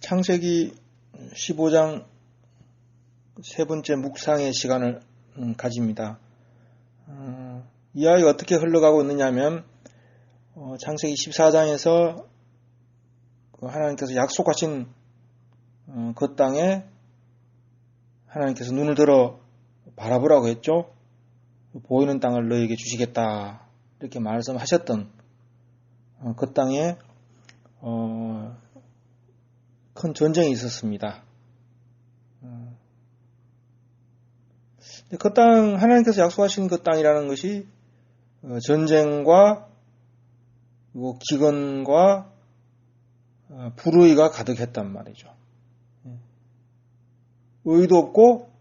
창세기 15장 세 번째 묵상의 시간을 가집니다. 이 아이가 어떻게 흘러가고 있느냐면 창세기 14장에서 하나님께서 약속하신 그 땅에 하나님께서 눈을 들어 바라보라고 했죠. 보이는 땅을 너에게 주시겠다 이렇게 말씀하셨던 그 땅에 큰 전쟁이 있었습니다. 그 땅, 하나님께서 약속하신 그 땅이라는 것이 전쟁과 그리고 기근과 불의가 가득했단 말이죠. 의도 없고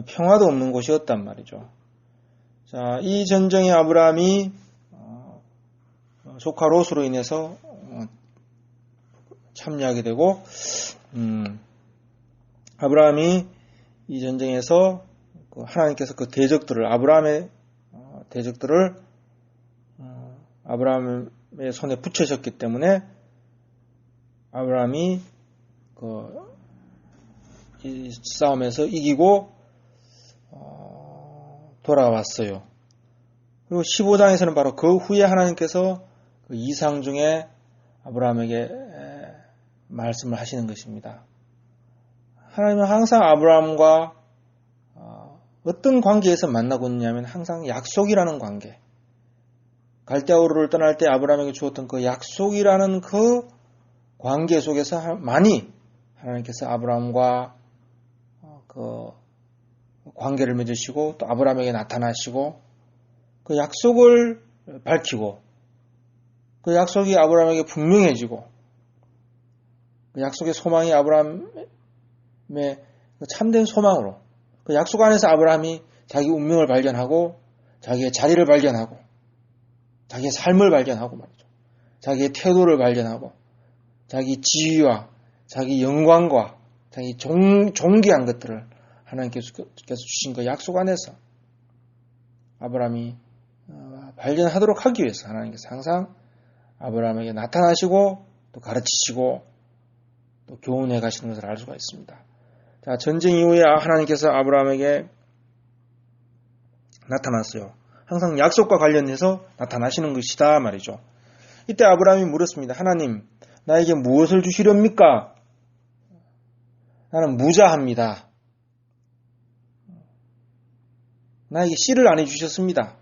평화도 없는 곳이었단 말이죠. 자, 이 전쟁에 아브라함이 조카 롯으로 인해서 참여하게 되고, 아브라함이 이 전쟁에서 하나님께서 그 대적들을, 아브라함의 대적들을 아브라함의 손에 붙여졌기 때문에 아브라함이 이 싸움에서 이기고 돌아왔어요. 그리고 15장에서는 바로 그 후에 하나님께서 그 이상 중에 아브라함에게 말씀을 하시는 것입니다. 하나님은 항상 아브라함과 어떤 관계에서 만나고 있냐면 항상 약속이라는 관계. 갈대아우르를 떠날 때 아브라함에게 주었던 그 약속이라는 그 관계 속에서 많이 하나님께서 아브라함과 그 관계를 맺으시고 또 아브라함에게 나타나시고 그 약속을 밝히고 그 약속이 아브라함에게 분명해지고 그 약속의 소망이 아브라함의 참된 소망으로 그 약속 안에서 아브라함이 자기 운명을 발견하고 자기의 자리를 발견하고 자기의 삶을 발견하고 말이죠. 자기의 태도를 발견하고 자기 지위와 자기 영광과 자기 존귀한 것들을 하나님께서 주신 그 약속 안에서 아브라함이 발견하도록 하기 위해서 하나님께서 항상 아브라함에게 나타나시고 또 가르치시고 또 교훈해 가시는 것을 알 수가 있습니다. 자, 전쟁 이후에 하나님께서 아브라함에게 나타났어요. 항상 약속과 관련해서 나타나시는 것이다 말이죠. 이때 아브라함이 물었습니다. 하나님, 나에게 무엇을 주시렵니까? 나는 무자합니다. 나에게 씨를 안 해주셨습니다.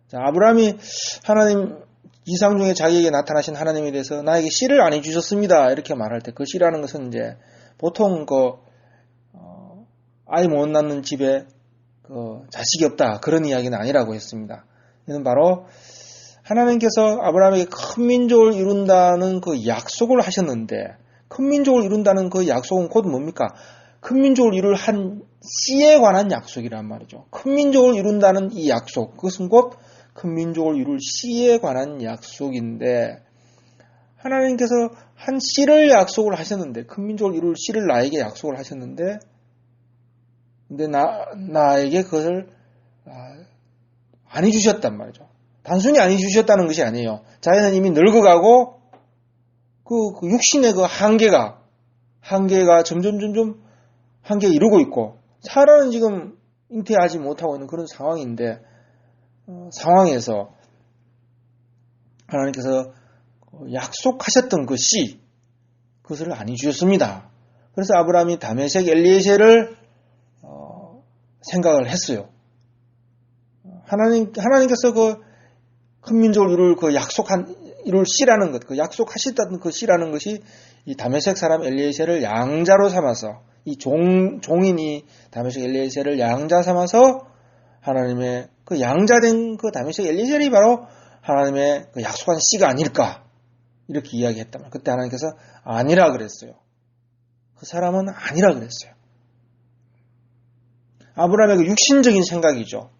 자, 아브라함이 하나님 이상 중에 자기에게 나타나신 하나님에 대해서 나에게 씨를 안 해주셨습니다. 이렇게 말할 때 그 씨라는 것은 이제 보통 아이 못 낳는 집에 자식이 없다 그런 이야기는 아니라고 했습니다. 이는 바로 하나님께서 아브라함에게 큰 민족을 이룬다는 그 약속을 하셨는데 큰 민족을 이룬다는 그 약속은 곧 뭡니까? 큰 민족을 이룰 한 씨에 관한 약속이란 말이죠. 큰 민족을 이룬다는 이 약속, 그것은 곧 큰 민족을 이룰 씨에 관한 약속인데 하나님께서 한 씨를 약속을 하셨는데 큰 민족을 이룰 씨를 나에게 약속을 하셨는데 근데 나에게 그것을 안 해주셨단 말이죠. 단순히 안 해주셨다는 것이 아니에요. 자기는 이미 늙어가고 그 육신의 그 한계가 점점 한계에 이르고 있고 사라는 지금 잉태하지 못하고 있는 그런 상황인데 상황에서 하나님께서 약속하셨던 그 씨 그것을 안 해주셨습니다. 그래서 아브라함이 다메섹 엘리에셀을 생각을 했어요. 하나님께서 그 큰 민족을 이룰 씨라는 것, 그 약속하셨다는 그 씨라는 것이 이 다메섹 사람 엘리에셀을 양자로 삼아서 이 종인이 다메섹 엘리에셀을 양자 삼아서 하나님의 그 양자된 그 다메섹 엘리에셀이 바로 하나님의 그 약속한 씨가 아닐까 이렇게 이야기했단 말이에요. 그때 하나님께서 아니라 그랬어요. 그 사람은 아니라 그랬어요. 아브라함의 그 육신적인 생각이죠.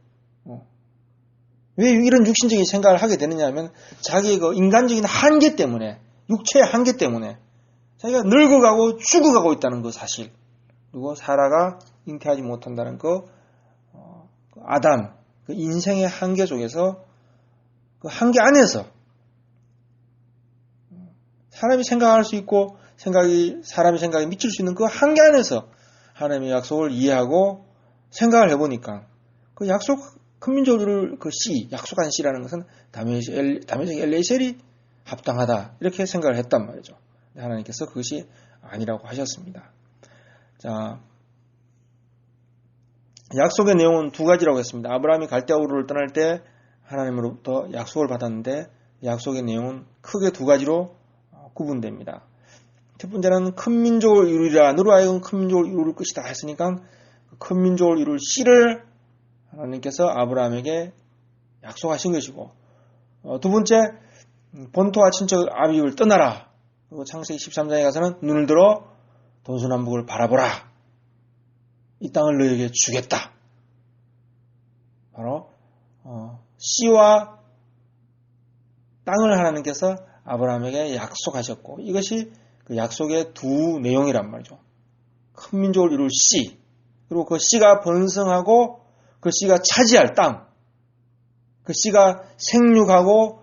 왜 이런 육신적인 생각을 하게 되느냐 하면 자기의 그 인간적인 한계 때문에 육체의 한계 때문에 자기가 늙어가고 죽어가고 있다는 그 사실 그리고 사라가 잉태하지 못한다는 그 아담 그 인생의 한계 속에서 그 한계 안에서 사람이 생각할 수 있고 사람의 생각에 미칠 수 있는 그 한계 안에서 하나님의 약속을 이해하고 생각을 해보니까 그 약속 큰 민족을 그 씨, 약속한 씨라는 것은 다메섹 엘리에셀이 합당하다 이렇게 생각을 했단 말이죠. 하나님께서 그것이 아니라고 하셨습니다. 자, 약속의 내용은 두 가지라고 했습니다. 아브라함이 갈대아 우르를 떠날 때 하나님으로부터 약속을 받았는데 약속의 내용은 크게 두 가지로 구분됩니다. 첫 번째는 큰 민족을 이루리라. 너로 하여금 큰 민족을 이룰 것이다 했으니까 큰 민족을 이룰 씨를 하나님께서 아브라함에게 약속하신 것이고, 두 번째 본토와 친척 아비집을 떠나라. 그리고 창세기 13장에 가서는 눈을 들어 동서남북을 바라보라. 이 땅을 너에게 주겠다. 바로 씨와 땅을 하나님께서 아브라함에게 약속하셨고, 이것이 그 약속의 두 내용이란 말이죠. 큰 민족을 이룰 씨, 그리고 그 씨가 번성하고 그 씨가 차지할 땅, 그 씨가 생육하고,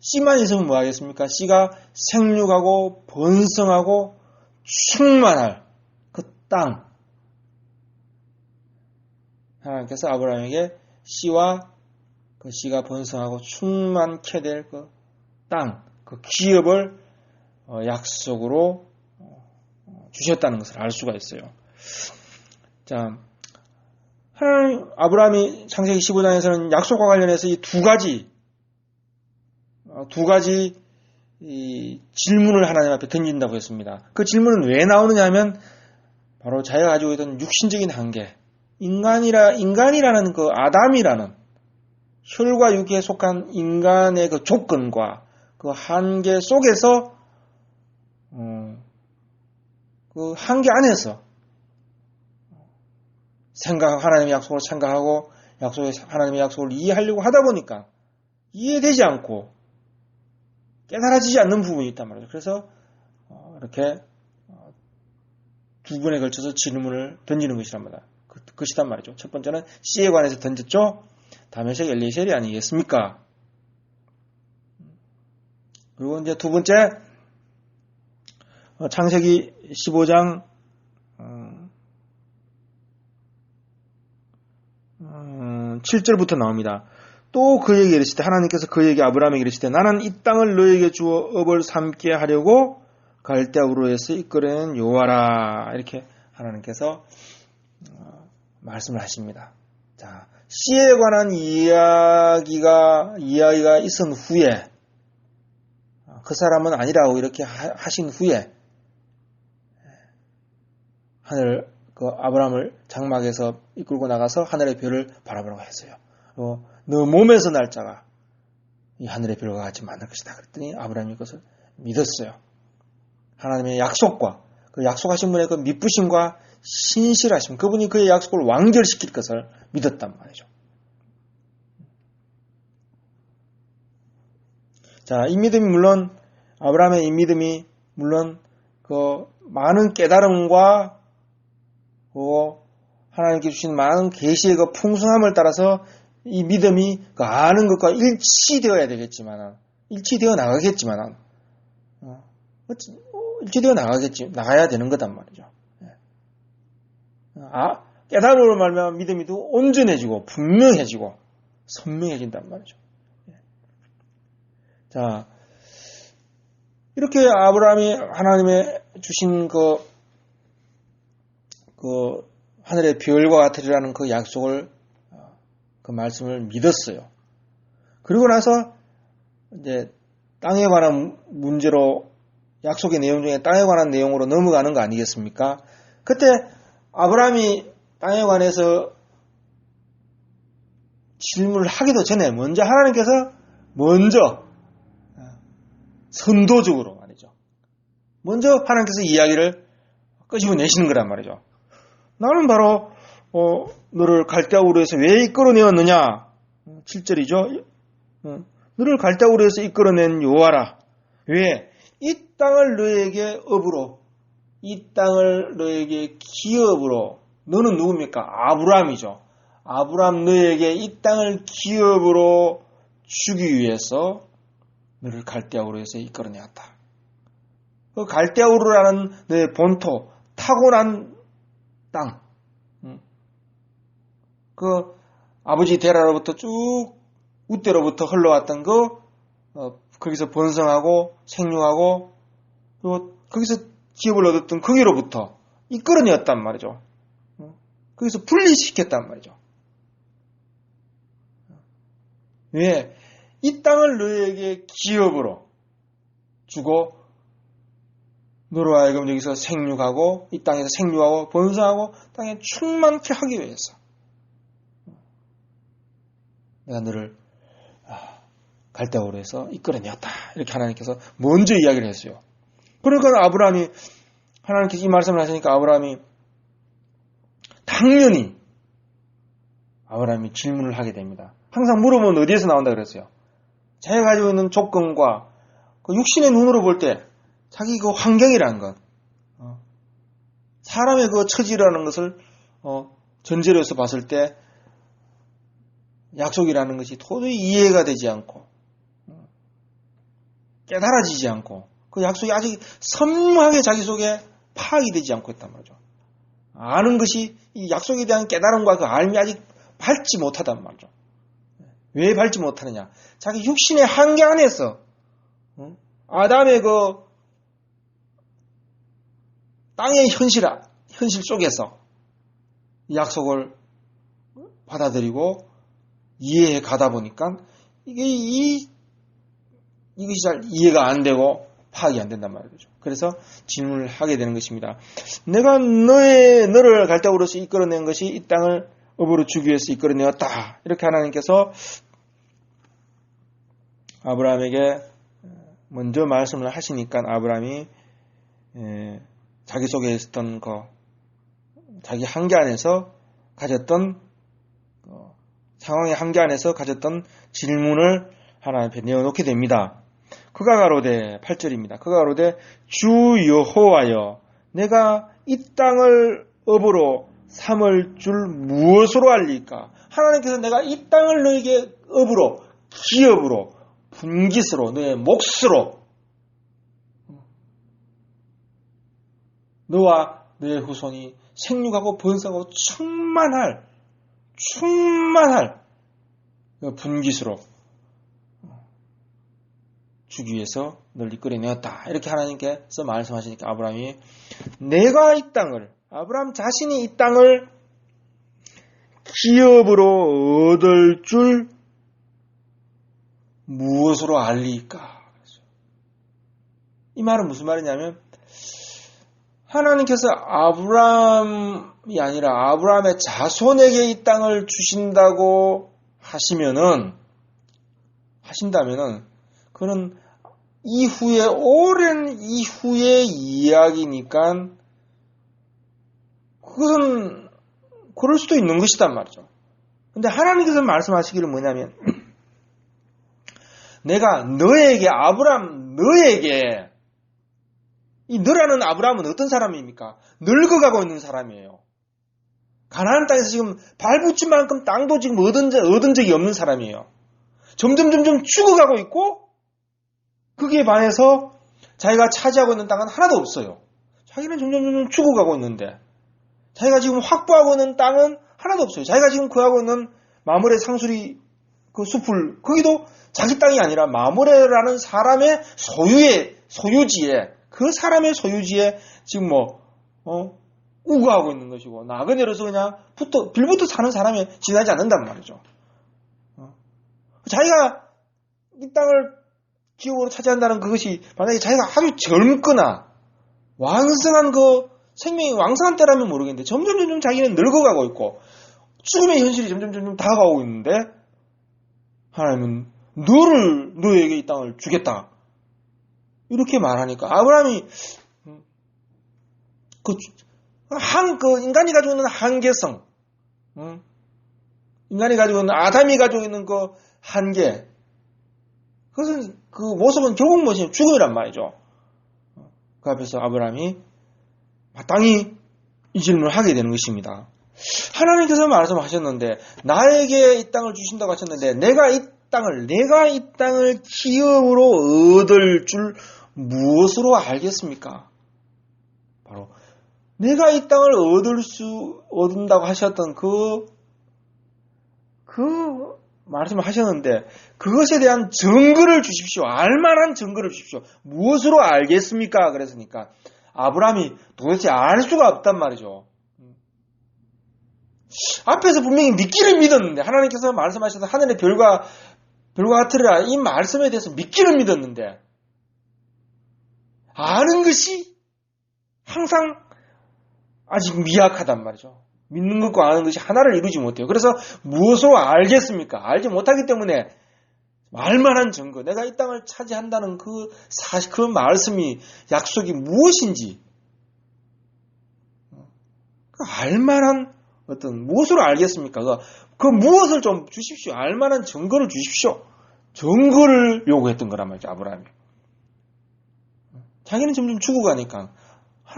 씨만 있으면 뭐 하겠습니까? 씨가 생육하고 번성하고 충만할 그 땅. 하나님께서 아브라함에게 씨와 그 씨가 번성하고 충만케 될 그 땅, 그 기업을 약속으로 주셨다는 것을 알 수가 있어요. 자, 하나님, 아브라함이 창세기 15장에서는 약속과 관련해서 이 두 가지 이 질문을 하나님 앞에 던진다고 했습니다. 그 질문은 왜 나오느냐 하면 바로 자기가 가지고 있던 육신적인 한계, 인간이라는 그 아담이라는 혈과 육에 속한 인간의 그 조건과 그 한계 속에서 그 한계 안에서 하나님의 약속을 생각하고 하나님의 약속을 이해하려고 하다 보니까 이해되지 않고 깨달아지지 않는 부분이 있단 말이죠. 그래서 이렇게 두 번에 걸쳐서 질문을 던지는 것이란 말이죠. 첫 번째는 씨에 관해서 던졌죠. 다메섹 엘리에셀이 아니겠습니까? 그리고 이제 두 번째 창세기 15장 7절부터 나옵니다. 또 그에게 이르시되 하나님께서 그에게 아브라함에게 이르시되 나는 이 땅을 너에게 주어 업을 삼게 하려고 갈대아 우르에서 이끌어낸 여호와라. 이렇게 하나님께서 말씀을 하십니다. 자, 씨에 관한 이야기가 있은 후에 그 사람은 아니라고 이렇게 하신 후에 아브라함을 장막에서 이끌고 나가서 하늘의 별을 바라보라고 했어요. 너 몸에서 날 자가 이 하늘의 별과 같이 만날 것이다. 그랬더니 아브라함이 그것을 믿었어요. 하나님의 약속과 그 약속하신 분의 그 믿부심과 신실하심, 그분이 그의 약속을 완결시킬 것을 믿었단 말이죠. 자, 이 믿음이 물론 아브라함의 이 믿음이 물론 그 많은 깨달음과 하나님께 주신 많은 계시의 그 풍성함을 따라서 이 믿음이 그 아는 것과 일치되어야 되겠지만, 일치되어 나가겠지만, 일치되어 나가야 되는 거단 말이죠. 깨달음으로 말미암아 믿음이 더 온전해지고 분명해지고 선명해진단 말이죠. 자, 이렇게 아브라함이 하나님의 주신 그 하늘의 별과 같으리라는 그 약속을, 그 말씀을 믿었어요. 그리고 나서 이제 땅에 관한 문제로, 약속의 내용 중에 땅에 관한 내용으로 넘어가는 거 아니겠습니까? 그때 아브라함이 땅에 관해서 질문을 하기도 전에 먼저 하나님께서 선도적으로 말이죠. 먼저 하나님께서 이야기를 끄집어내시는 거란 말이죠. 나는 바로 너를 갈대아 우르에서 왜 이끌어내었느냐? 7절이죠. 너를 갈대아 우르에서 이끌어낸 여호와라. 왜? 이 땅을 너에게 업으로, 이 땅을 너에게 기업으로, 너는 누굽니까? 아브라함이죠. 아브라함 너에게 이 땅을 기업으로 주기 위해서 너를 갈대아 우르에서 이끌어내었다. 그 갈대아우르라는 내 본토, 타고난 땅, 그 아버지 데라로부터 쭉 우대로부터 흘러왔던 거기서 번성하고 생육하고 또 거기서 기업을 얻었던 거기로부터 이끌어내었단 말이죠. 거기서 분리시켰단 말이죠. 왜? 이 땅을 너에게 기업으로 주고 너로 하여금 여기서 생육하고 이 땅에서 생육하고 번성하고 땅에 충만케 하기 위해서 내가 너를 갈대아우르에서 이끌어내었다. 이렇게 하나님께서 먼저 이야기를 했어요. 그러니까 하나님께서 이 말씀을 하시니까 아브라함이 당연히 질문을 하게 됩니다. 항상 물어보면 어디에서 나온다 그랬어요. 자기가 가지고 있는 조건과 그 육신의 눈으로 볼 때 자기 그 환경이라는 것, 사람의 그 처지라는 것을 전제로 해서 봤을 때 약속이라는 것이 도저히 이해가 되지 않고 깨달아지지 않고 그 약속이 아직 선명하게 자기 속에 파악이 되지 않고 있단 말이죠. 아는 것이 이 약속에 대한 깨달음과 그 알미 아직 밟지 못하단 말이죠. 왜 밟지 못하느냐? 자기 육신의 한계 안에서 아담의 그 땅의 현실 속에서 약속을 받아들이고 이해해 가다 보니까 이것이 잘 이해가 안 되고 파악이 안 된단 말이죠. 그래서 질문을 하게 되는 것입니다. 내가 너를 갈대아우르에서 이끌어낸 것이 이 땅을 업으로 주기 위해서 이끌어내었다. 이렇게 하나님께서 아브라함에게 먼저 말씀을 하시니까 아브라함이 자기 속에 있었던 자기 한계 안에서 가졌던 상황의 한계 안에서 가졌던 질문을 하나님 앞에 내어놓게 됩니다. 그가 가로되 8절입니다. 그가 가로되 주 여호와여 내가 이 땅을 업으로 삼을 줄 무엇으로 알리까? 하나님께서 내가 이 땅을 너에게 업으로 기업으로 분깃으로 너의 몫으로 너와 너의 후손이 생육하고 번성하고 충만할 분깃으로 주기 위해서 널 이끌어내었다. 이렇게 하나님께서 말씀하시니까 아브라함이 내가 이 땅을 아브라함 자신이 이 땅을 기업으로 얻을 줄 무엇으로 알리까? 이 말은 무슨 말이냐면 하나님께서 아브라함이 아니라 아브라함의 자손에게 이 땅을 주신다고 하신다면은 그는 이후에 오랜 이후의 이야기니까 그것은 그럴 수도 있는 것이단 말이죠. 근데 하나님께서 말씀하시기를 뭐냐면 내가 너에게 이 너라는 아브라함은 어떤 사람입니까? 늙어가고 있는 사람이에요. 가나안 땅에서 지금 발붙일 만큼 땅도 지금 얻은 적이 없는 사람이에요. 점점 죽어가고 있고 거기에 반해서 자기가 차지하고 있는 땅은 하나도 없어요. 자기는 점점 죽어가고 있는데 자기가 지금 확보하고 있는 땅은 하나도 없어요. 자기가 지금 구하고 있는 마므레 상수리 그 숲을 거기도 자기 땅이 아니라 마므레라는 사람의 소유지에 그 사람의 소유지에 지금 우거하고 있는 것이고 나그네로서 그냥 빌부터 사는 사람이 지나지 않는단 말이죠. 자기가 이 땅을 기업으로 차지한다는 그것이 만약에 자기가 아주 젊거나 왕성한 생명이 왕성한 때라면 모르겠는데 점점 자기는 늙어가고 있고 죽음의 현실이 점점 다가오고 있는데 하나님은 너에게 이 땅을 주겠다. 이렇게 말하니까 아브라함이 인간이 가지고 있는 한계성, 인간이 가지고 있는 아담이 가지고 있는 그 한계, 그것은 그 모습은 결국 뭐지? 죽음이란 말이죠. 그 앞에서 아브라함이 마땅히 이 질문을 하게 되는 것입니다. 하나님께서 말씀하셨는데 나에게 이 땅을 주신다고 하셨는데 내가 이 땅을 기업으로 얻을 줄 무엇으로 알겠습니까? 바로 내가 이 땅을 얻는다고 하셨던 그 말씀을 하셨는데 그것에 대한 증거를 주십시오. 알만한 증거를 주십시오. 무엇으로 알겠습니까? 그랬으니까 아브라함이 도대체 알 수가 없단 말이죠. 앞에서 분명히 믿기를 믿었는데 하나님께서 말씀하셔서 하늘의 별과 같으리라 이 말씀에 대해서 믿기를 믿었는데 아는 것이 항상 아직 미약하단 말이죠. 믿는 것과 아는 것이 하나를 이루지 못해요. 그래서 무엇으로 알겠습니까? 알지 못하기 때문에 알만한 증거, 내가 이 땅을 차지한다는 그 말씀이 약속이 무엇인지 알만한 무엇으로 알겠습니까? 그 무엇을 좀 주십시오. 알만한 증거를 주십시오. 증거를 요구했던 거란 말이죠. 아브라함이. 자기는 점점 죽어가니까.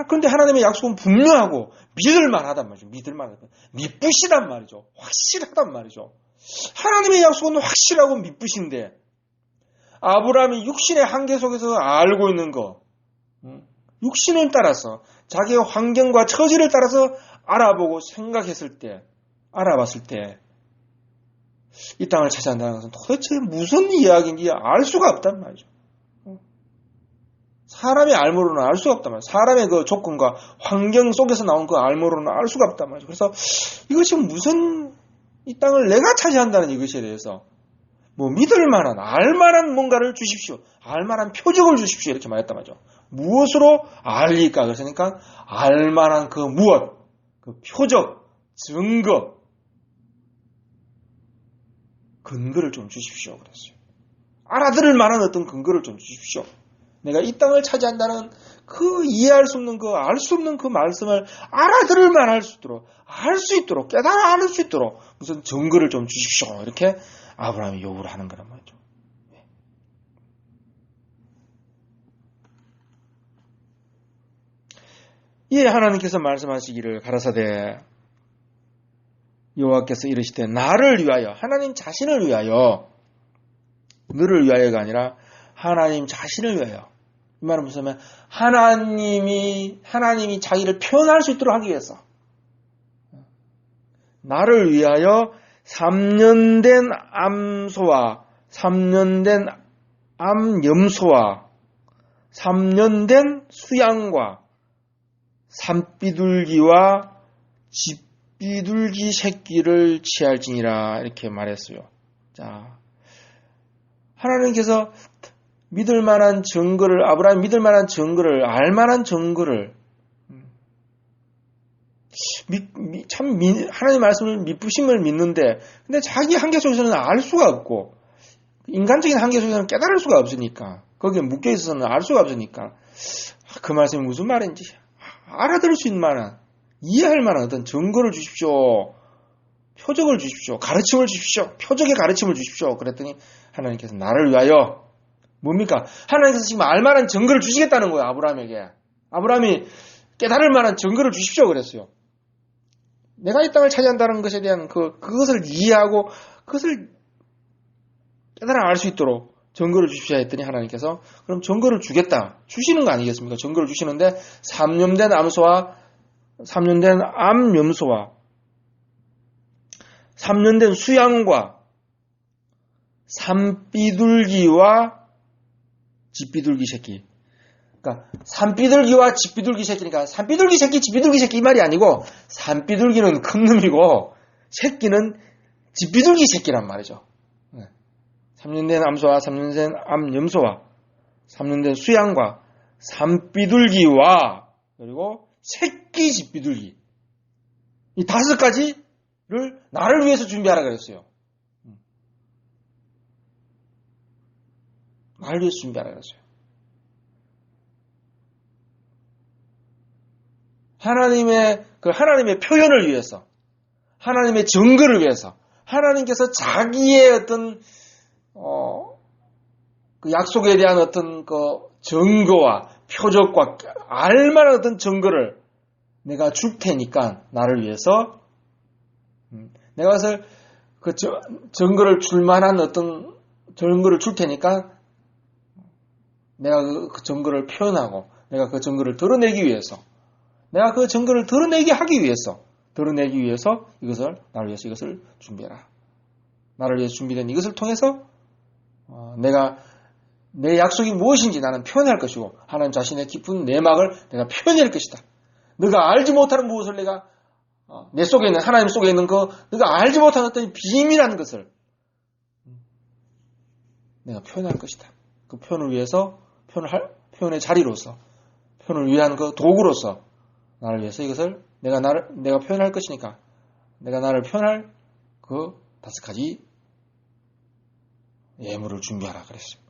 그런데 하나님의 약속은 분명하고 믿을만하단 말이죠. 믿을만하다. 믿부시단 말이죠. 확실하단 말이죠. 하나님의 약속은 확실하고 믿부신데 아브라함이 육신의 한계 속에서 알고 있는 거, 육신을 따라서 자기의 환경과 처지를 따라서 알아보고 생각했을 때, 알아봤을 때 이 땅을 차지한다는 것은 도대체 무슨 이야기인지 알 수가 없단 말이죠. 사람의 알므로는 알 수가 없단 말이죠. 사람의 그 조건과 환경 속에서 나온 그 알므로는 알 수가 없단 말이죠. 그래서 이것이 무슨 이 땅을 내가 차지한다는 이것에 대해서 믿을 만한, 알만한 뭔가를 주십시오. 알만한 표적을 주십시오. 이렇게 말했단 말이죠. 무엇으로 알리까? 그러니까 알만한 그 무엇, 그 표적, 증거, 근거를 좀 주십시오. 그랬어요. 알아들을 만한 어떤 근거를 좀 주십시오. 내가 이 땅을 차지한다는 그 이해할 수 없는 그 알 수 없는 그 말씀을 알아들을 만할 수 있도록 알 수 있도록 깨달아 알 수 있도록 무슨 증거를 좀 주십시오. 이렇게 아브라함이 요구를 하는 거란 말이죠. 이에 하나님께서 말씀하시기를 가라사대 여호와께서 이르시되 나를 위하여 하나님 자신을 위하여 너를 위하여가 아니라 하나님 자신을 위하여 이 말은 무슨 말이냐면 하나님이 자기를 표현할 수 있도록 하기 위해서 나를 위하여 3년 된 암소와 3년 된 암염소와 3년 된 수양과 산비둘기와 집비둘기 새끼를 취할지니라 이렇게 말했어요. 자, 하나님께서 믿을 만한 증거를 아브라함이 믿을 만한 증거를 알 만한 증거를 하나님 말씀을 믿부심을 믿는데 근데 자기 한계 속에서는 알 수가 없고 인간적인 한계 속에서는 깨달을 수가 없으니까 거기에 묶여 있어서는 알 수가 없으니까 그 말씀이 무슨 말인지 알아들을 수 있는 만한 이해할 만한 어떤 증거를 주십시오. 표적을 주십시오. 가르침을 주십시오. 표적의 가르침을 주십시오. 그랬더니 하나님께서 나를 위하여 뭡니까? 하나님께서 지금 알만한 증거를 주시겠다는 거예요. 아브라함에게. 아브라함이 깨달을 만한 증거를 주십시오. 그랬어요. 내가 이 땅을 차지한다는 것에 대한 그것을 이해하고 그것을 깨달아 알 수 있도록 증거를 주십시오 했더니 하나님께서 그럼 증거를 주겠다. 주시는 거 아니겠습니까? 증거를 주시는데 3년 된 암소와 3년 된 암염소와 3년 된 수양과 산비둘기와 집비둘기 새끼. 그러니까 산비둘기와 집비둘기 새끼니까 산비둘기 새끼, 집비둘기 새끼 이 말이 아니고 산비둘기는 큰 놈이고 새끼는 집비둘기 새끼란 말이죠. 3년 된 암소와 3년 된 암염소와 3년 된 수양과 산비둘기와 그리고 새끼 집비둘기 이 5가지를 나를 위해서 준비하라 그랬어요. 나를 위해서 준비하라 그랬어요. 하나님의 표현을 위해서, 하나님의 증거를 위해서, 하나님께서 자기의 어떤 그 약속에 대한 어떤 그 증거와 표적과 알만한 어떤 증거를 내가 줄 테니까 나를 위해서 내가 그래서 그 증거를 줄 만한 어떤 증거를 줄 테니까 내가 그 증거를 표현하고 내가 그 증거를 드러내기 위해서 내가 그 증거를 드러내게 하기 위해서 드러내기 위해서 이것을 나를 위해서 이것을 준비해라. 나를 위해서 준비된 이것을 통해서 내가 내 약속이 무엇인지 나는 표현할 것이고 하나님 자신의 깊은 내막을 내가 표현할 것이다. 너가 알지 못하는 무엇을 내가 내 속에 있는 하나님 속에 있는 그 너가 알지 못하는 어떤 비밀한 것을 내가 표현할 것이다. 그 표현을 위해서 표현의 자리로서 표현을 위한 그 도구로서 나를 위해서 이것을 내가 표현할 것이니까 내가 나를 표현할 그 5가지 예물을 준비하라 그랬어요.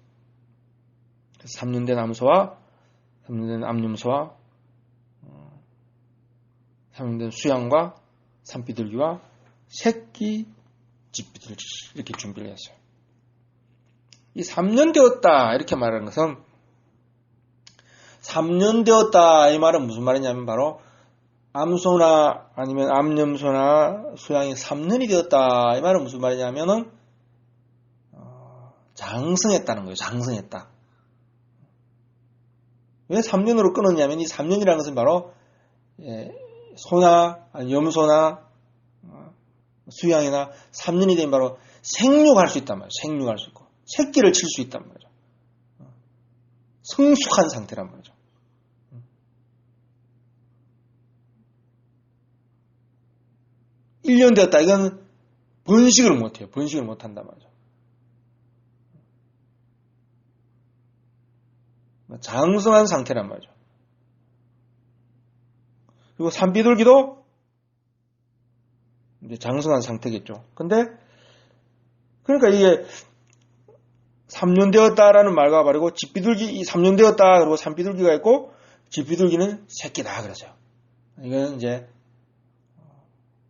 3년된 암소와 3년된 암염소와 3년된 수양과 산비둘기와 새끼 집비둘기 이렇게 준비를 했어요. 이 3년 되었다 이렇게 말하는 것은 3년 되었다 이 말은 무슨 말이냐면 바로 암소나 아니면 암염소나 수양이 3년이 되었다 이 말은 무슨 말이냐면은 장성했다는 거예요. 장성했다. 왜 3년으로 끊었냐면 이 3년이라는 것은 바로 소나 염소나 수양이나 3년이 되면 바로 생육할 수 있단 말이에요. 생육할 수 있고 새끼를 칠 수 있단 말이죠. 성숙한 상태란 말이죠. (1년) 되었다. 이건 번식을 못해요. 번식을 못한단 말이죠. 장성한 상태란 말이죠. 그리고 산비둘기도 이제 장성한 상태겠죠. 근데 그러니까 이게 3년 되었다라는 말과 다르고 집비둘기 3년 되었다 그리고 산비둘기가 있고 집비둘기는 새끼다 그러죠. 이건 이제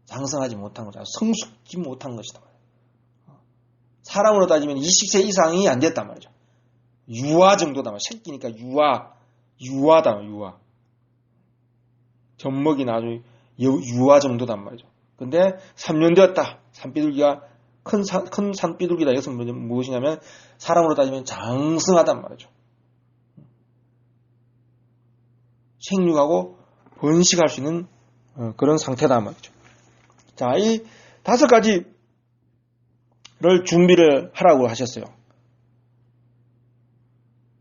장성하지 못한 거죠. 성숙지 못한 것이다. 사람으로 따지면 20세 이상이 안 됐단 말이죠. 유아 정도다 말이죠. 새끼니까 유아다 유아. 젖먹이나 아주 유아 정도단 말이죠. 근데 3년 되었다. 산비둘기가 큰 산비둘기다. 이것은 무엇이냐면 사람으로 따지면 장성하단 말이죠. 생육하고 번식할 수 있는 그런 상태다 말이죠. 자, 이 5가지를 준비를 하라고 하셨어요.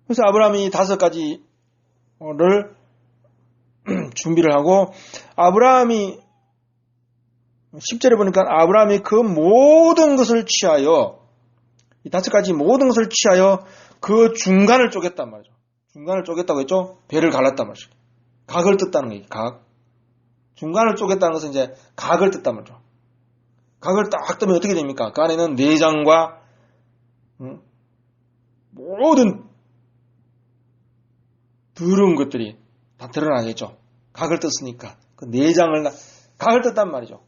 그래서 아브라함이 5가지를 준비를 하고 아브라함이 10절에 보니까 아브라함이 그 모든 것을 취하여 이 5가지 모든 것을 취하여 그 중간을 쪼갰단 말이죠. 중간을 쪼갰다고 했죠? 배를 갈랐단 말이죠. 각을 뜯다는 거예요. 각. 중간을 쪼갰다는 것은 이제 각을 뜯단 말이죠. 각을 딱 뜨면 어떻게 됩니까? 그 안에는 내장과 모든 더러운 것들이 다 드러나겠죠. 각을 떴으니까 그 내장을 각을 떴단 말이죠.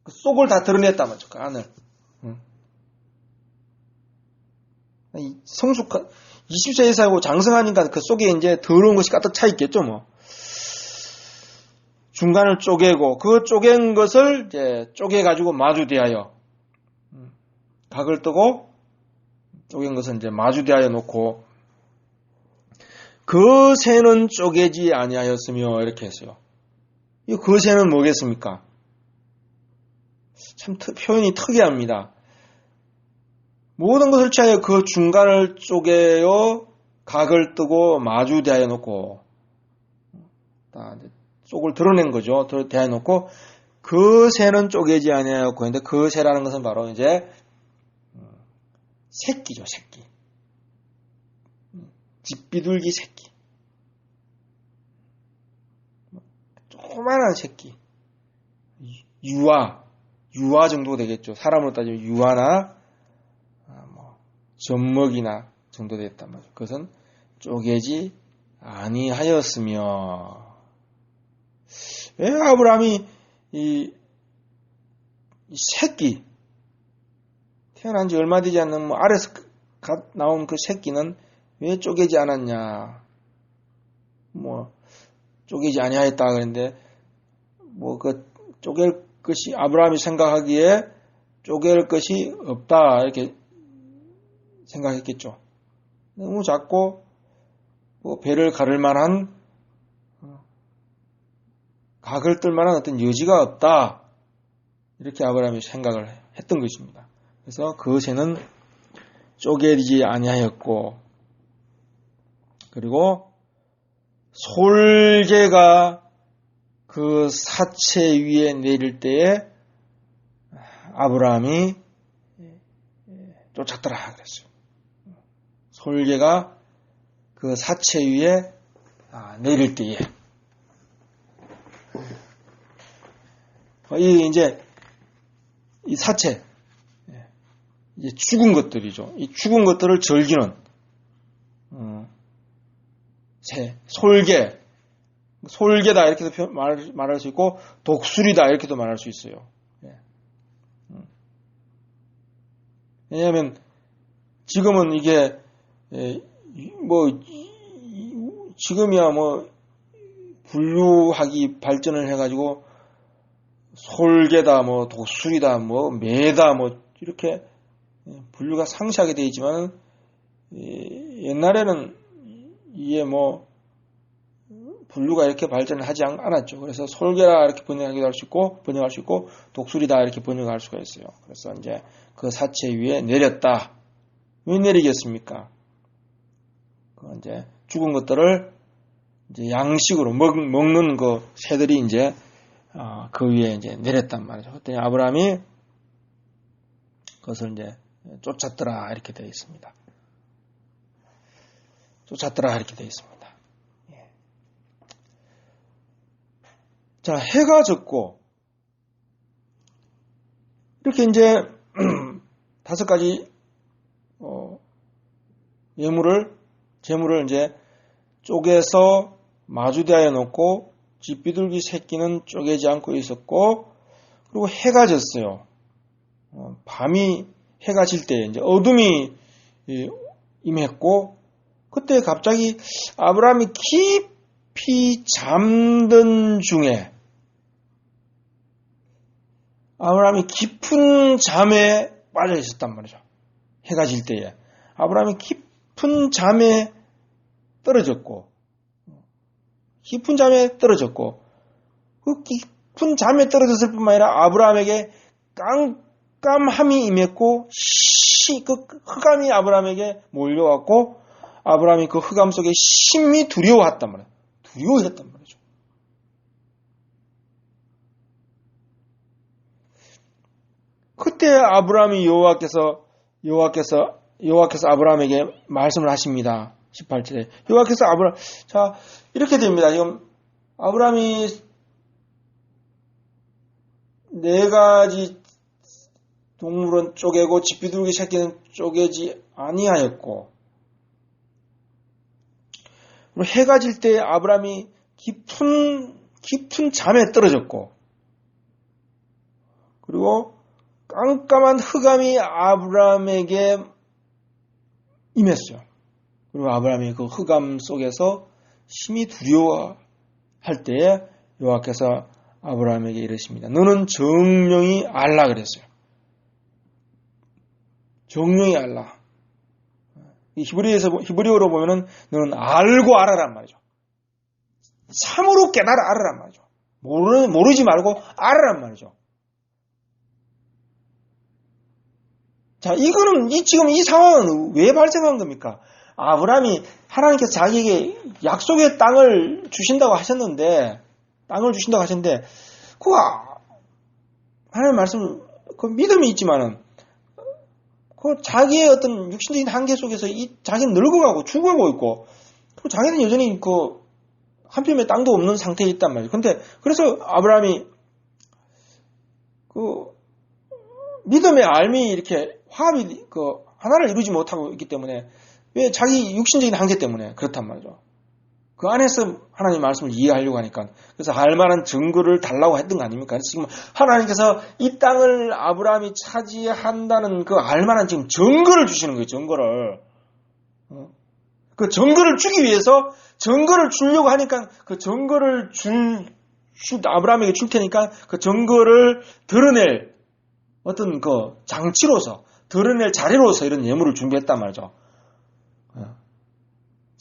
그 속을 다 드러냈단 말이죠. 그 안을. 성숙한 20세 이상이고 장성하니까 그 속에 이제 더러운 것이 가득 차 있겠죠, 뭐. 중간을 쪼개고 그 쪼갠 것을 이제 쪼개 가지고 마주대하여 각을 뜨고 쪼갠 것은 이제 마주대하여 놓고 그 새는 쪼개지 아니하였으며 이렇게 했어요. 이 그 새는 뭐겠습니까? 참 표현이 특이합니다. 모든 것을 취하여 그 중간을 쪼개어 각을 뜨고 마주대하여 놓고 속을 드러낸 거죠. 대하여 놓고 그 새는 쪼개지 아니하였고 근데 그 새라는 것은 바로 이제 새끼죠. 새끼. 집비둘기 새끼. 조그만한 새끼. 유아 정도 되겠죠. 사람으로 따지면 유아나 젖먹이나 정도 됐단 말이죠. 그것은 쪼개지 아니하였으며 왜 아브라함이 이 새끼 태어난 지 얼마 되지 않는 알에서 나온 그 새끼는 왜 쪼개지 않았냐? 쪼개지 아니하였다 그랬는데 그 쪼갤 것이 아브라함이 생각하기에 쪼갤 것이 없다 이렇게 생각했겠죠. 너무 작고 배를 가를 만한 각을 뜰 만한 어떤 여지가 없다. 이렇게 아브라함이 생각을 했던 것입니다. 그래서 그것에는 쪼개지지 아니하였고, 그리고 솔개가 그 사체 위에 내릴 때에 아브라함이 쫓았더라 그랬어요. 솔개가 그 사체 위에 내릴 때에 이 사체, 이제 죽은 것들이죠. 이 죽은 것들을 즐기는 솔개다 이렇게도 말할 수 있고 독수리다 이렇게도 말할 수 있어요. 왜냐하면 지금은 이게 지금이야 분류학이 발전을 해가지고 솔개다 독수리다 매다 이렇게 분류가 상세하게 되어 있지만 옛날에는 이게 분류가 이렇게 발전을 하지 않았죠. 그래서 솔개라 이렇게 번역할 수 있고 독수리다 이렇게 번역할 수가 있어요. 그래서 이제 그 사체 위에 내렸다. 왜 내리겠습니까? 그 이제 죽은 것들을 이제 양식으로 먹는 그 새들이 이제 그 위에 이제 내렸단 말이죠. 그랬더니 아브라함이 그것을 이제 쫓았더라 이렇게 되어 있습니다. 쫓았더라 이렇게 되어 있습니다. 자, 해가 졌고 이렇게 이제 5가지 재물을 이제 쪼개서 마주대하여 놓고 집비둘기 새끼는 쪼개지 않고 있었고, 그리고 해가 졌어요. 밤이 해가 질 때 이제 어둠이 임했고, 그때 갑자기 아브라함이 깊이 잠든 중에 아브라함이 깊은 잠에 빠져 있었단 말이죠. 해가 질 때에 아브라함이 깊은 잠에 떨어졌고, 그 깊은 잠에 떨어졌을 뿐만 아니라 아브라함에게 깜깜함이 임했고, 그 흑암이 아브라함에게 몰려왔고, 아브라함이 그 흑암 속에 심히 두려워했단 말이에요. 두려워했단 말이죠. 그때 아브라함이 여호와께서 아브라함에게 말씀을 하십니다. 18절에 여호와께서 자 이렇게 됩니다. 지금 아브라함이 4가지 동물은 쪼개고 집비둘기 새끼는 쪼개지 아니하였고, 그리고 해가 질 때 아브라함이 깊은 잠에 떨어졌고, 그리고 깜깜한 흑암이 아브라함에게 임했어요. 그리고 아브라함이 그 흑암 속에서 심히 두려워할 때에 여호와께서 아브라함에게 이르십니다. 너는 정령이 알라 그랬어요. 정령이 알라. 히브리어로 보면은 너는 알고 알아란 말이죠. 참으로 깨달아 알아란 말이죠. 모르지 말고 알아란 말이죠. 자, 이거는 지금 이 상황은 왜 발생한 겁니까? 아브라함이 하나님께서 자기에게 약속의 땅을 주신다고 하셨는데, 하나님 말씀, 그 믿음이 있지만은, 그 자기의 어떤 육신적인 한계 속에서 자기는 늙어가고 죽어가고 있고, 그리고 자기는 여전히 한 뼘의 땅도 없는 상태에 있단 말이에요. 그래서 아브라함이 믿음의 알미 이렇게 화합이 하나를 이루지 못하고 있기 때문에, 왜 자기 육신적인 한계 때문에 그렇단 말이죠. 그 안에서 하나님 말씀을 이해하려고 하니까, 그래서 알만한 증거를 달라고 했던 거 아닙니까? 그래서 지금 하나님께서 이 땅을 아브라함이 차지한다는 그 알만한 지금 증거를 주시는 거예요. 증거를. 그 증거를 주기 위해서 증거를 주려고 하니까 그 증거를 아브라함에게 줄 테니까 그 증거를 드러낼 어떤 그 장치로서, 드러낼 자리로서 이런 예물을 준비했단 말이죠.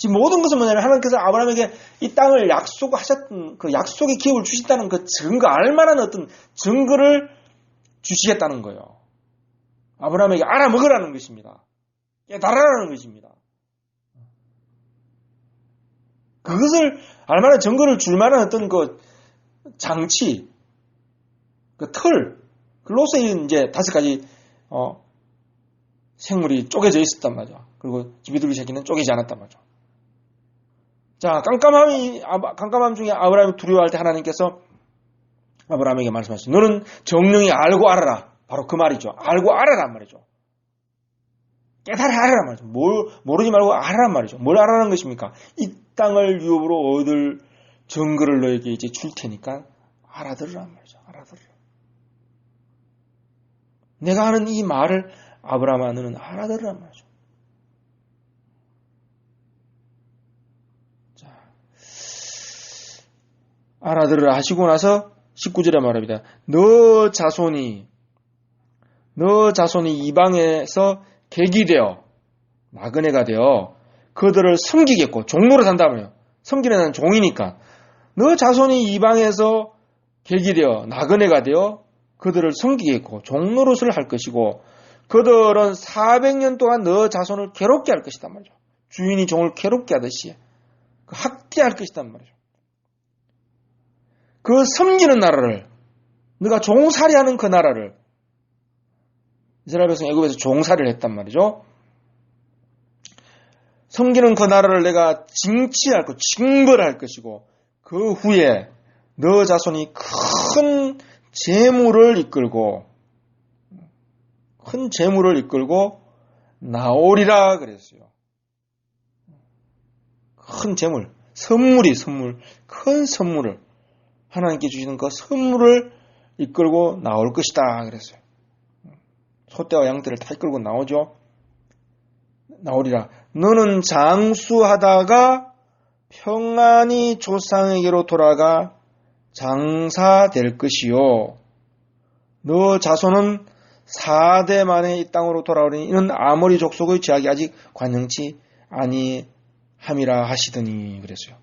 지금 모든 것은 뭐냐면 하나님께서 아브라함에게 이 땅을 약속하셨던 그 약속의 기업을 주셨다는 그 증거, 알만한 어떤 증거를 주시겠다는 거예요. 아브라함에게 알아먹으라는 것입니다. 깨달으라는 것입니다. 그것을 알만한 증거를 줄 만한 어떤 그 장치, 그 틀, 그로서 이제 5가지 생물이 쪼개져 있었단 말이죠. 그리고 기비둘기 새끼는 쪼개지 않았단 말이죠. 자, 깜깜함 중에 아브라함이 두려워할 때 하나님께서 아브라함에게 말씀하셨어요. 너는 정령이 알고 알아라. 바로 그 말이죠. 알고 알아란 말이죠. 깨달아 알아란 말이죠. 모르지 말고 알아란 말이죠. 뭘 알아라는 것입니까? 이 땅을 유업으로 얻을 증거를 너에게 이제 줄 테니까 알아들으란 말이죠. 알아들으라. 내가 하는 이 말을 아브라함아 너는 알아들으란 말이죠. 자, 알아들으라 하시고 나서 19절에 말합니다. 너 자손이 이방에서 객이 되어 나그네가 되어 그들을 섬기겠고 종로로 산다며요. 섬기는 자는 종이니까. 너 자손이 이방에서 객이 되어 나그네가 되어 그들을 섬기겠고 종노릇을 할 것이고 그들은 400년 동안 너 자손을 괴롭게 할 것이단 말이죠. 주인이 종을 괴롭게 하듯이 학대할 것이단 말이죠. 그 섬기는 나라를 네가 종살이하는 그 나라를 이스라엘 백성 애굽에서 종살이를 했단 말이죠. 섬기는 그 나라를 내가 징치할 것, 징벌할 것이고 그 후에 너 자손이 큰 재물을 이끌고 나오리라 그랬어요. 큰 재물, 큰 선물을 하나님께 주시는 그 선물을 이끌고 나올 것이다 그랬어요. 소떼와 양떼를 다 이끌고 나오죠. 나오리라. 너는 장수하다가 평안히 조상에게로 돌아가 장사될 것이요. 너 자손은 4대 만에 이 땅으로 돌아오리니 이는 아모리 족속의 제약이 아직 관영치 아니함이라 하시더니 그랬어요.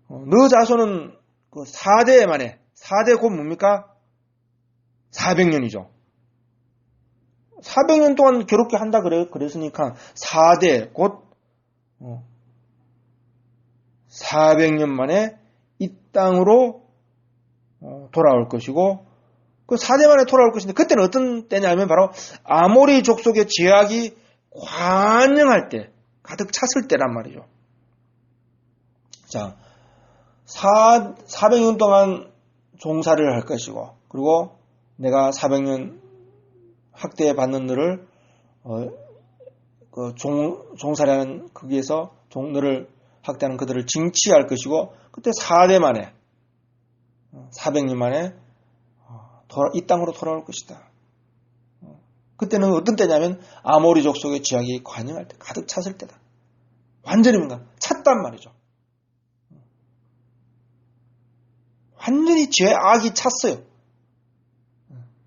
너 자손은 그 4대 만에 4대 곧 뭡니까? 400년이죠. 400년 동안 괴롭게 한다 그랬으니까 4대 곧 400년 만에 이 땅으로 돌아올 것이고 그 4대 만에 돌아올 것인데 그때는 어떤 때냐면 바로 아모리 족속의 제약이 관영할 때 가득 찼을 때란 말이죠. 자, 400년 동안 종살이를 할 것이고 그리고 내가 400년 학대받는 너를 그 종살이하는 거기에서 너를 학대하는 그들을 징치할 것이고 그때 4대 만에 400년 만에 이 땅으로 돌아올 것이다. 그때는 어떤 때냐면 아모리 족속의 제약이 관영할 때 가득 찼을 때다. 완전히 뭔가 찼단 말이죠. 완전히 죄악이 찼어요.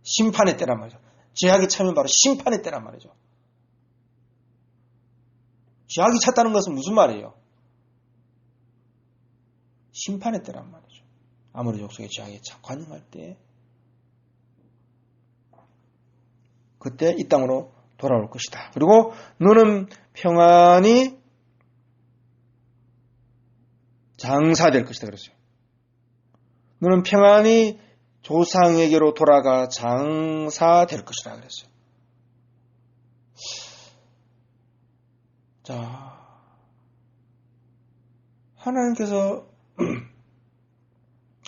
심판의 때란 말이죠. 죄악이 차면 바로 심판의 때란 말이죠. 죄악이 찼다는 것은 무슨 말이에요? 심판의 때란 말이죠. 아모리 족속의 죄악이 관영할 때 그때 이 땅으로 돌아올 것이다. 그리고 너는 평안히 장사될 것이다 그랬어요. 너는 평안히 조상에게로 돌아가 장사될 것이다 그랬어요. 자, 하나님께서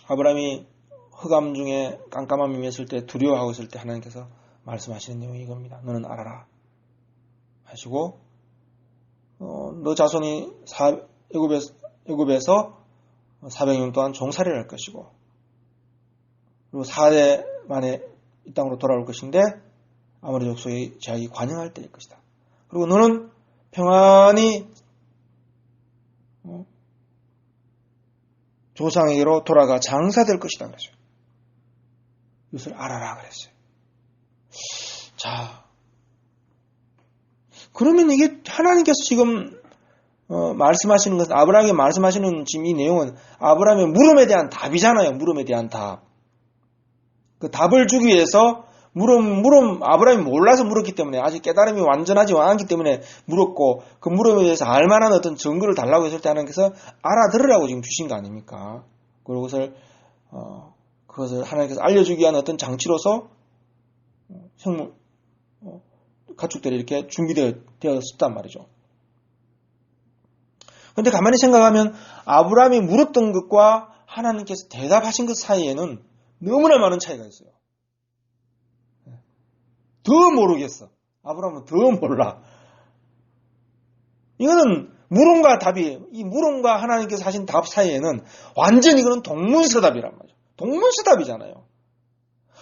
아브라함이 흑암 중에 깜깜함이 임했을 때 두려워하고 있을 때 하나님께서 말씀하시는 내용이 이겁니다. 너는 알아라 하시고 너 자손이 애굽에서 400년 동안 종살이를 할 것이고 그리고 4대 만에 이 땅으로 돌아올 것인데 아모리 족속의 제약이 관영할 때일 것이다. 그리고 너는 평안히 조상에게로 돌아가 장사될 것이다 그랬어요. 이것을 알아라 그랬어요. 자, 그러면 이게 하나님께서 지금 말씀하시는 것은 아브라함에게 말씀하시는 지금 이 내용은 아브라함의 물음에 대한 답이잖아요. 물음에 대한 답. 그 답을 주기 위해서 아브라함이 몰라서 물었기 때문에 아직 깨달음이 완전하지 않기 때문에 물었고 그 물음에 대해서 알만한 어떤 증거를 달라고 했을 때 하나님께서 알아들으라고 지금 주신 거 아닙니까? 그리고 그것을 하나님께서 알려주기 위한 어떤 장치로서 가축들이 이렇게 준비되었단 말이죠. 그런데 가만히 생각하면 아브라함이 물었던 것과 하나님께서 대답하신 것 사이에는 너무나 많은 차이가 있어요. 더 모르겠어. 아브라함은 더 몰라. 이거는 물음과 답이, 이 물음과 하나님께서 하신 답 사이에는 완전히 이거는 동문서답이란 말이죠. 동문서답이잖아요.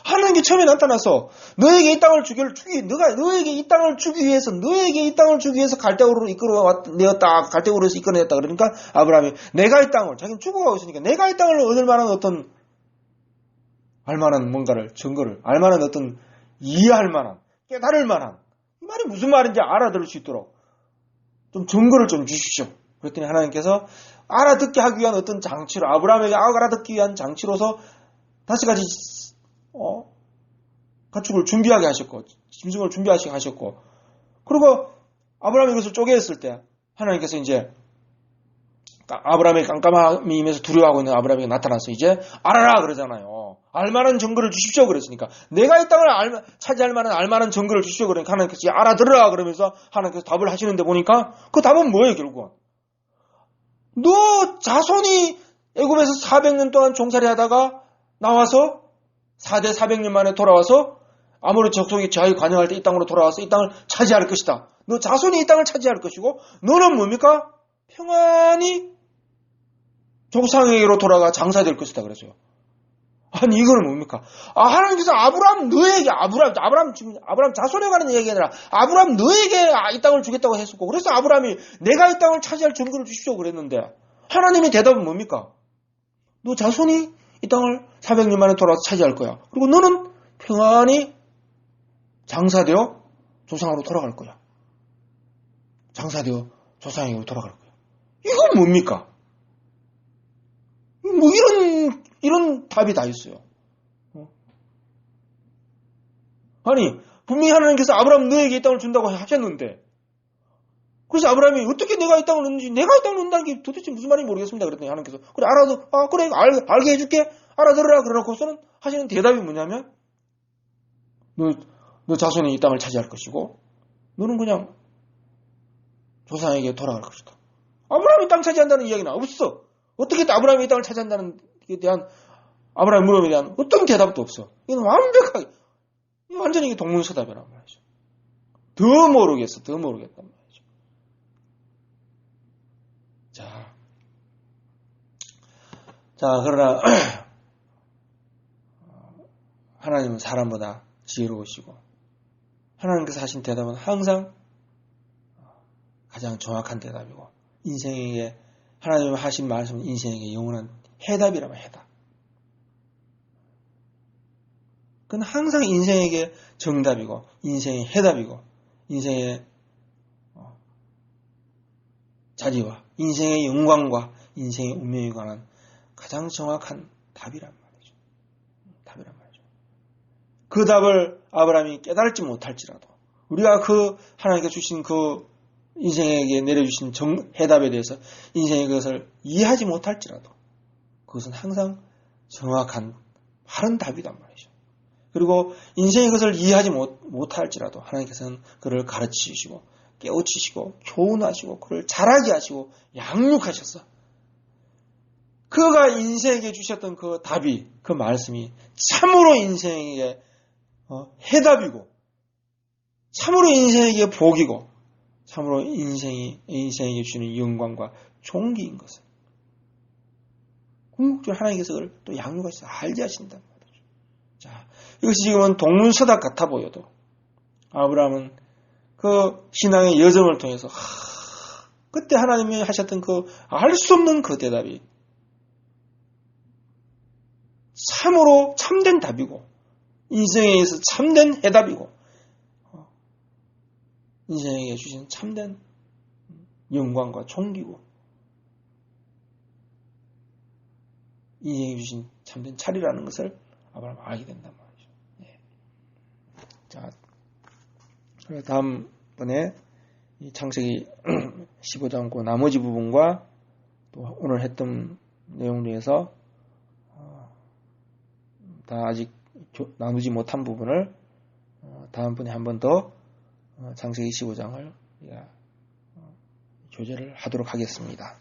하나님께 처음에 나타나서 너에게 이 땅을 너에게 이 땅을 주기 위해서 갈대우르로 이끌어내었다. 갈대우르에서 이끌어냈다. 그러니까 아브라함이 내가 이 땅을, 자기는 죽어가고 있으니까 내가 이 땅을 얻을 만한 어떤 알만한 뭔가를, 증거를, 알만한 어떤 이해할 만한, 깨달을 만한, 이 말이 무슨 말인지 알아들을 수 있도록 좀 증거를 좀 주십시오. 그랬더니 하나님께서 알아듣게 하기 위한 어떤 장치로, 아브라함에게 알아듣기 위한 장치로서 다시 가지 가축을 준비하게 하셨고, 짐승을 준비하게 하셨고, 그리고 아브라함이 이것을 쪼개었을 때 하나님께서 이제 아브라함의 깜깜함이 임해서 두려워하고 있는 아브라함에게 나타나서 이제 알아라 그러잖아요. 알만한 증거를 주십시오 그랬으니까 내가 이 땅을 차지할 만한 알만한 증거를 주십시오 그러니까 하나님께서 알아들으라 그러면서 하나님께서 답을 하시는데 보니까 그 답은 뭐예요 결국은? 너 자손이 애굽에서 400년 동안 종살이 하다가 나와서 4대 400년 만에 돌아와서 아모리 족속이 저희 관여할 때 이 땅으로 돌아와서 이 땅을 차지할 것이다. 너 자손이 이 땅을 차지할 것이고 너는 뭡니까? 평안히 조상에게로 돌아가 장사될 것이다 그랬어요. 아니 이거는 뭡니까? 하나님께서 아브라함 자손에 관한 얘기가 아니라 아브라함 너에게 이 땅을 주겠다고 했었고 그래서 아브라함이 내가 이 땅을 차지할 증거를 주십시오 그랬는데 하나님의 대답은 뭡니까? 너 자손이 이 땅을 400년 만에 돌아와서 차지할 거야. 그리고 너는 평안히 장사되어 조상으로 돌아갈 거야. 장사되어 조상에게로 돌아갈 거야. 이건 뭡니까? 뭐 이런 답이 다 있어요. 아니 분명히 하나님께서 아브라함 너에게 이 땅을 준다고 하셨는데 그래서 아브라함이 어떻게 내가 이 땅을 얻는지 내가 이 땅을 얻는다는 게 도대체 무슨 말인지 모르겠습니다. 그랬더니 하나님께서 그래 그래 알게 해줄게 알아들으라 그러놓고서는 하시는 대답이 뭐냐면 너 자손이 이 땅을 차지할 것이고 너는 그냥 조상에게 돌아갈 것이다. 아브라함이 땅 차지한다는 이야기는 없어. 어떻게 아브라함이 이 땅을 차지한다는 데 대한 아브라함의 물음에 대한 어떤 대답도 없어. 이건 완벽하게 완전히 이게 동문서답이란 말이죠. 더 모르겠단 말이죠. 자 그러나 하나님은 사람보다 지혜로우시고 하나님께서 하신 대답은 항상 가장 정확한 대답이고 인생에게 하나님이 하신 말씀은 인생에게 영원한 해답이라면 해답. 그건 항상 인생에게 정답이고 인생의 해답이고 인생의 자리와 인생의 영광과 인생의 운명에 관한 가장 정확한 답이란 말이죠. 그 답을 아브라함이 깨달지 못할지라도 우리가 그 하나님께 주신 그 인생에게 내려주신 해답에 대해서 인생의 그것을 이해하지 못할지라도 그것은 항상 정확한 바른 답이란 말이죠. 그리고 인생의 것을 이해하지 못할지라도 하나님께서는 그를 가르치시고 깨우치시고 교훈하시고 그를 자라게 하시고 양육하셔서 그가 인생에게 주셨던 그 답이 그 말씀이 참으로 인생에게 해답이고 참으로 인생에게 복이고 참으로 인생에게 주시는 영광과 존귀인 것을 궁극적으로 하나님께서 그걸 또 양육하셔서 알게 하신다는 말이죠. 자, 이것이 지금은 동문서답 같아 보여도 아브라함은 그 신앙의 여정을 통해서 그때 하나님이 하셨던 그 알 수 없는 그 대답이 참으로 참된 답이고 인생에 있어서 참된 해답이고 인생에게 주신 참된 영광과 존귀고 인생이 주신 참된 차리라는 것을 아브라함은 알게 된단 말이죠. 예. 자, 다음번에 이 창세기 15장 그 나머지 부분과 또 오늘 했던 내용 중에서 다 아직 나누지 못한 부분을 다음번에 한 번 더 창세기 15장을 우리가 교제를 하도록 하겠습니다.